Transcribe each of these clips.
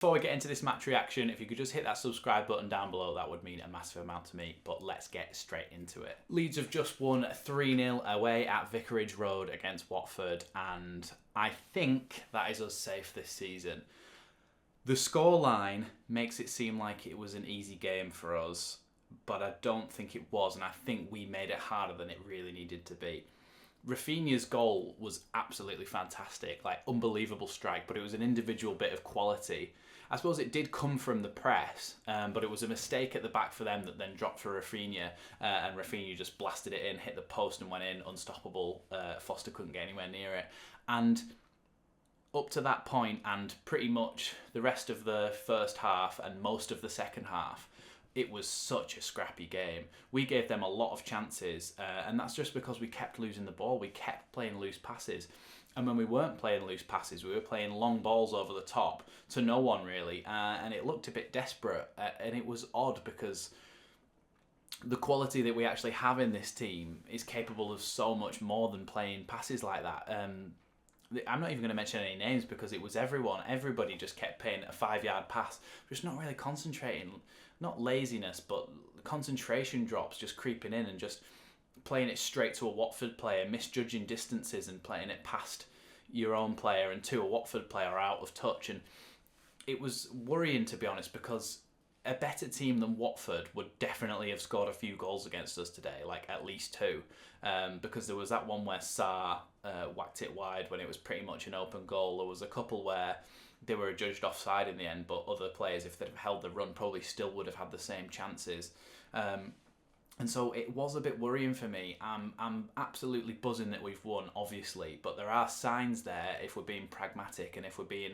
Before we get into this match reaction, if you could just hit that subscribe button down below, that would mean a massive amount to me, but let's get straight into it. Leeds have just won 3-0 away at Vicarage Road against Watford, and I think that is us safe this season. The scoreline makes it seem like it was an easy game for us, but I don't think it was, and I think we made it harder than it really needed to be. Raphinha's goal was absolutely fantastic, like unbelievable strike, but it was an individual bit of quality. I suppose it did come from the press, but it was a mistake at the back for them that then dropped for Raphinha, and Raphinha just blasted it in, hit the post and went in, unstoppable. Foster couldn't get anywhere near it. And up to that point, and pretty much the rest of the first half and most of the second half, it was such a scrappy game. We gave them a lot of chances, and that's just because we kept losing the ball. We kept playing loose passes. And when we weren't playing loose passes, we were playing long balls over the top to no one really, and it looked a bit desperate, and it was odd because the quality that we actually have in this team is capable of so much more than playing passes like that. I'm not even going to mention any names because it was everyone. Everybody just kept playing a 5-yard pass, just not really concentrating. Not laziness, but concentration drops just creeping in and just playing it straight to a Watford player, misjudging distances and playing it past your own player and to a Watford player out of touch. And it was worrying, to be honest, because a better team than Watford would definitely have scored a few goals against us today, like at least 2, because there was that one where Sarr whacked it wide when it was pretty much an open goal. There was a couple where they were judged offside in the end, but other players, if they'd have held the run, probably still would have had the same chances. And so it was a bit worrying for me. I'm absolutely buzzing that we've won, obviously, but there are signs there if we're being pragmatic and if we're being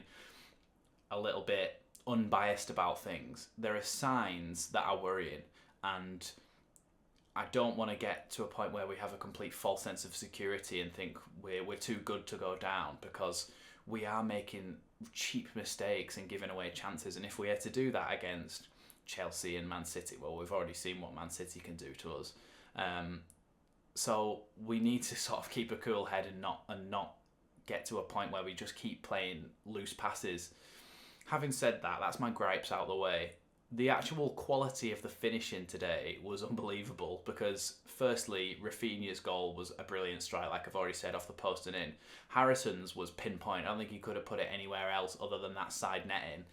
a little bit unbiased about things. There are signs that are worrying, and I don't want to get to a point where we have a complete false sense of security and think we're too good to go down, because we are making cheap mistakes and giving away chances. And if we are to do that against Chelsea and Man City, well, we've already seen what Man City can do to us. So we need to sort of keep a cool head and not get to a point where we just keep playing loose passes. Having said that, that's my gripes out of the way. The actual quality of the finishing today was unbelievable because, firstly, Raphinha's goal was a brilliant strike, like I've already said, off the post and in. Harrison's was pinpoint. I don't think he could have put it anywhere else other than that side netting,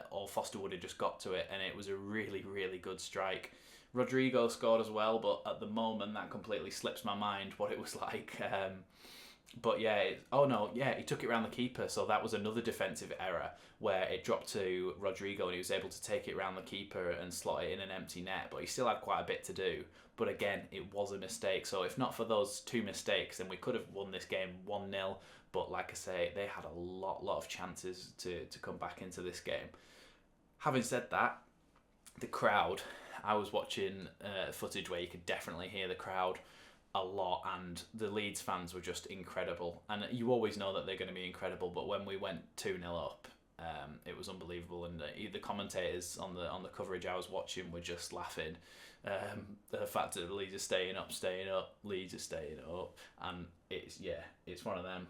or Foster would have just got to it, and it was a really, really good strike. Rodrigo scored as well, but at the moment that completely slips my mind what it was like. But yeah, he took it around the keeper, so that was another defensive error where it dropped to Rodrigo and he was able to take it around the keeper and slot it in an empty net, but he still had quite a bit to do. But again, it was a mistake, so if not for those 2 mistakes, then we could have won this game 1-0, but like I say, they had a lot of chances to come back into this game. Having said that, the crowd, I was watching footage where you could definitely hear the crowd a lot, and the Leeds fans were just incredible, and you always know that they're going to be incredible, but when we went 2-0 up, it was unbelievable, and the commentators on the coverage I was watching were just laughing. The fact that the Leeds are staying up, Leeds are staying up, and it's one of them.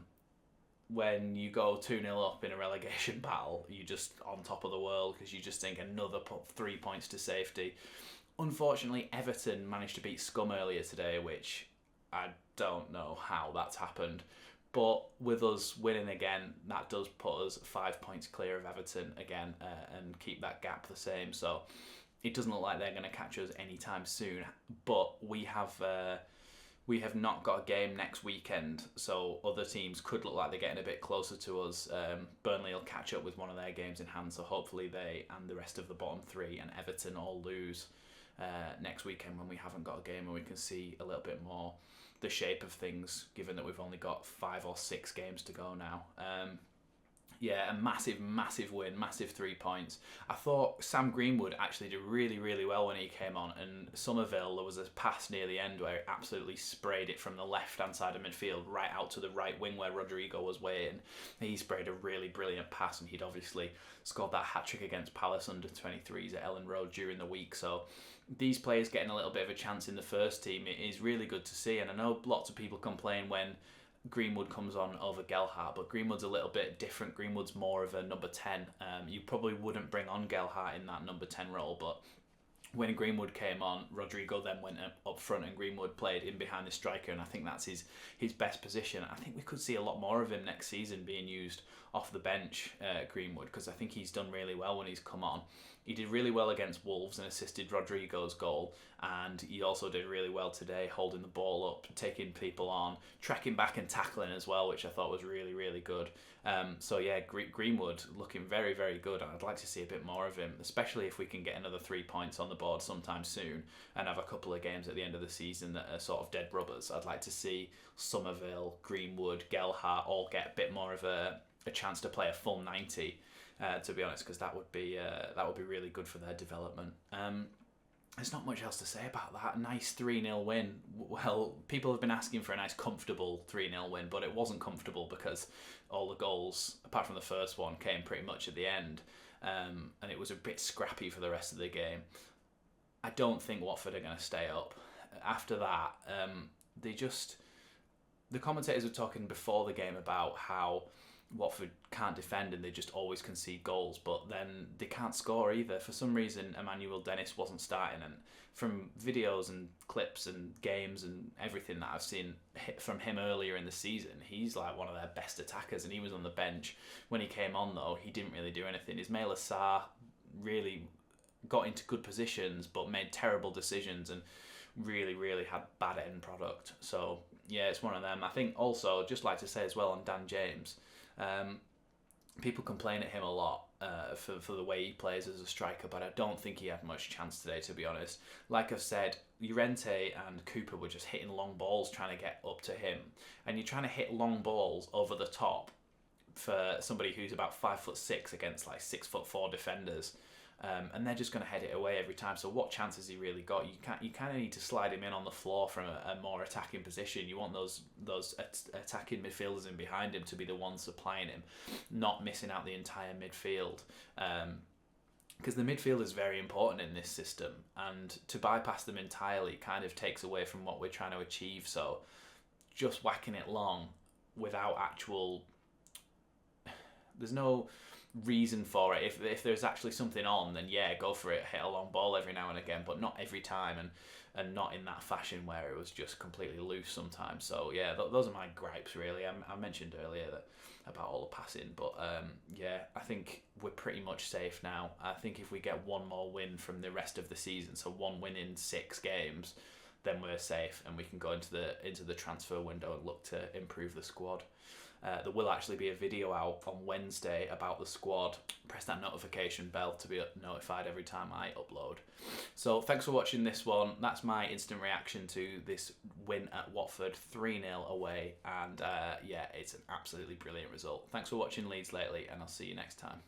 When you go 2-0 up in a relegation battle, you're just on top of the world because you just think another 3 points to safety. Unfortunately, Everton managed to beat Scum earlier today, which I don't know how that's happened. But with us winning again, that does put us 5 points clear of Everton again, and keep that gap the same. So it doesn't look like they're going to catch us anytime soon. But we have not got a game next weekend, so other teams could look like they're getting a bit closer to us. Burnley will catch up with one of their games in hand, so hopefully they and the rest of the bottom 3 and Everton all lose next weekend when we haven't got a game, and we can see a little bit more the shape of things, given that we've only got 5 or 6 games to go now. A massive win, massive 3 points. I thought Sam Greenwood actually did really, really well when he came on, and Somerville, there was a pass near the end where he absolutely sprayed it from the left-hand side of midfield right out to the right wing where Rodrigo was waiting. He sprayed a really brilliant pass, and he'd obviously scored that hat-trick against Palace under-23s at Ellen Road during the week, so these players getting a little bit of a chance in the first team, it is really good to see. And I know lots of people complain when Greenwood comes on over Gelhardt, but Greenwood's a little bit different. Greenwood's more of a number 10. You probably wouldn't bring on Gelhardt in that number 10 role, but when Greenwood came on, Rodrigo then went up front and Greenwood played in behind the striker, and I think that's his best position. I think we could see a lot more of him next season being used off the bench, Greenwood, because I think he's done really well when he's come on. He did really well against Wolves and assisted Rodrigo's goal, and he also did really well today, holding the ball up, taking people on, tracking back and tackling as well, which I thought was really, really good. So yeah, Greenwood looking very, very good, and I'd like to see a bit more of him, especially if we can get another 3 points on the board sometime soon and have a couple of games at the end of the season that are sort of dead rubbers. I'd like to see Somerville, Greenwood, Gelhardt all get a bit more of a chance to play a full 90. To be honest, because that would be really good for their development. There's not much else to say about that. Nice 3-0 win. Well, people have been asking for a nice comfortable 3-0 win, but it wasn't comfortable because all the goals, apart from the first one, came pretty much at the end, and it was a bit scrappy for the rest of the game. I don't think Watford are going to stay up. After that, the commentators were talking before the game about how Watford can't defend and they just always concede goals, but then they can't score either. For some reason, Emmanuel Dennis wasn't starting, and from videos and clips and games and everything that I've seen from him earlier in the season, he's like one of their best attackers, and he was on the bench. When he came on, though, he didn't really do anything. Ismail Assar really got into good positions, but made terrible decisions and really, really had bad end product. So, yeah, it's one of them. I think also, just like to say as well on Dan James, people complain at him a lot for the way he plays as a striker, but I don't think he had much chance today, to be honest. Like I've said, Llorente and Cooper were just hitting long balls trying to get up to him, and you're trying to hit long balls over the top for somebody who's about 5'6" against like 6'4" defenders. And they're just going to head it away every time. So what chance has he really got? You kind of need to slide him in on the floor from a more attacking position. You want those attacking midfielders in behind him to be the ones supplying him, not missing out the entire midfield. Because the midfield is very important in this system, and to bypass them entirely kind of takes away from what we're trying to achieve. So just whacking it long without actual... There's no reason for it. If there's actually something on, then yeah, go for it, hit a long ball every now and again, but not every time, and not in that fashion where it was just completely loose sometimes. So yeah, those are my gripes really. I mentioned earlier about all the passing, but yeah, I think we're pretty much safe now. I think if we get one more win from the rest of the season, so one win in 6 games, then we're safe and we can go into the transfer window and look to improve the squad. There will actually be a video out on Wednesday about the squad. Press that notification bell to be notified every time I upload. So thanks for watching this one. That's my instant reaction to this win at Watford, 3-0 away. And yeah, it's an absolutely brilliant result. Thanks for watching Leeds Lately, and I'll see you next time.